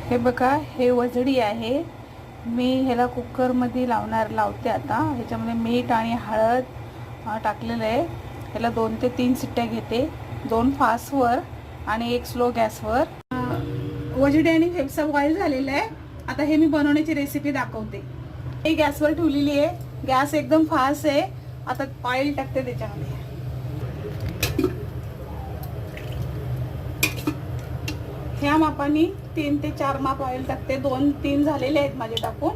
हे बघा, हे वजडी आहे. मी ह्याला कुकरमध्ये लावते आता. ह्याच्यामध्ये मीठ आणि हळद टाकलेलं आहे. ह्याला 2 ते 3 शिट्ट्या घेते, 2 फास्टवर आणि 1 स्लो गॅसवर. वजडी आणि फेफसा बॉईल झालेला आहे. आता हे मी बनवण्याची रेसिपी दाखवते. हे गॅसवर ठेवलेली आहे. गॅस एकदम फास्ट आहे. आता ऑइल टाकते त्याच्यामध्ये. ह्या मापाने 3 ते 4 माप ऑइल टाकते. 2-3 झालेले आहेत माझे टाकून.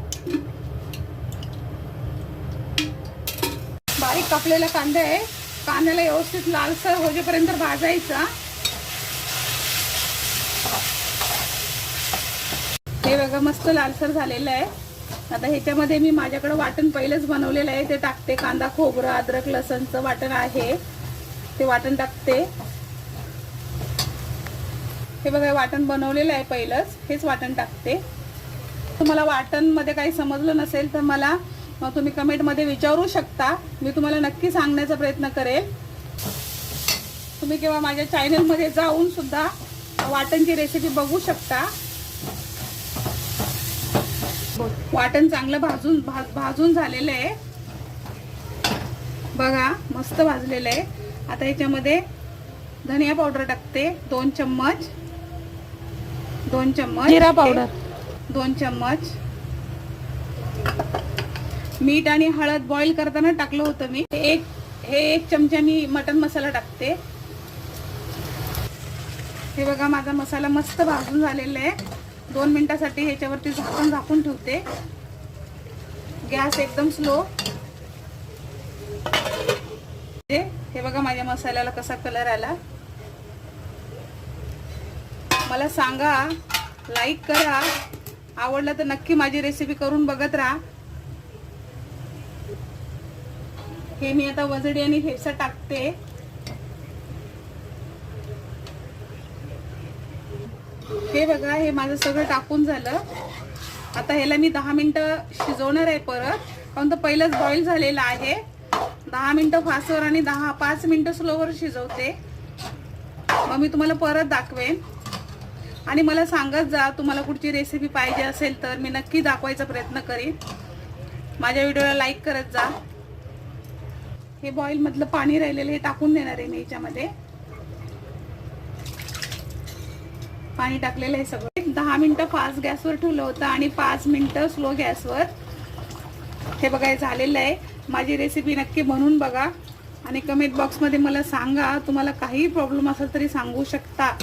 बारीक कापलेला कांदा आहे. कांद्याला व्यवस्थित लालसर होजेपर्यंत भाजायचा. हे बघा, मस्त लालसर झालेलं आहे. आता ह्याच्यामध्ये मी माझ्याकडे वाटण पहिलेच बनवलेलं आहे ते टाकते. कांदा, खोबरं, अद्रक, लसणचं वाटण आहे ते वाटण टाकते. हे बघा, वाटण बनवलेलं आहे पहिलंच, हेच वाटण टाकते. तुम्हाला वाटणमध्ये काही समजलं नसेल तर मला तुम्ही कमेंटमध्ये विचारू शकता. मी तुम्हाला नक्की सांगण्याचा प्रयत्न करेल. तुम्ही केव्हा माझ्या चॅनलमध्ये जाऊन सुद्धा वाटणची रेसिपी बघू शकता. वाटण चांगलं भाजून झालेलं आहे बघा, मस्त भाजलेलं आहे. आता ह्याच्यामध्ये धनिया पावडर टाकते 2 चम्मच, जिरा पावडर 2 चम्मच, मीठ आणि हळद बॉईल करताना टाकलं होतं मी. हे एक चमचा मी मटन मसाला टाकते. हे बघा, माझा मसाला मस्त भाजून झालेला आहे. 2 मिनिटासाठी ह्याच्यावरती झाकून ठेवते. गॅस एकदम स्लो. हे बघा, माझ्या मसाल्याला कसा कलर आला. मला सांगा, लाईक करा. आवडलं तर नक्की माझी रेसिपी करून बघत राहा. हे मी आता वजडी आणि फेफसा टाकते. हे बघा, हे माझं सगळं टाकून झालं. आता ह्याला मी 10 मिनिटं शिजवणार आहे परत, कारण तर पहिलंच बॉईल झालेलं आहे. 10 मिनिटं फास्टवर आणि 5 मिनिटं स्लोवर शिजवते. मग मी तुम्हाला परत दाखवेन. आणि मला सांगत जा, तुम्हाला कुठची रेसिपी पाहिजे असेल तर मी नक्की दाखवायचा प्रयत्न करीन. माझ्या व्हिडिओला लाईक करत जा. हे बॉईल मधलं पाणी राहिलेलं हे टाकून देणार आहे मी याच्यामध्ये. पाणी टाकलेलं आहे सगळं. 10 मिनिटं फास्ट गॅसवर ठेवलं होतं आणि 5 मिनिटं स्लो गॅसवर. हे बघा, हे झालेलं आहे. माझी रेसिपी नक्की बनवून बघा आणि कमेंट बॉक्समध्ये मला सांगा. तुम्हाला काही प्रॉब्लेम असेल तरी सांगू शकता.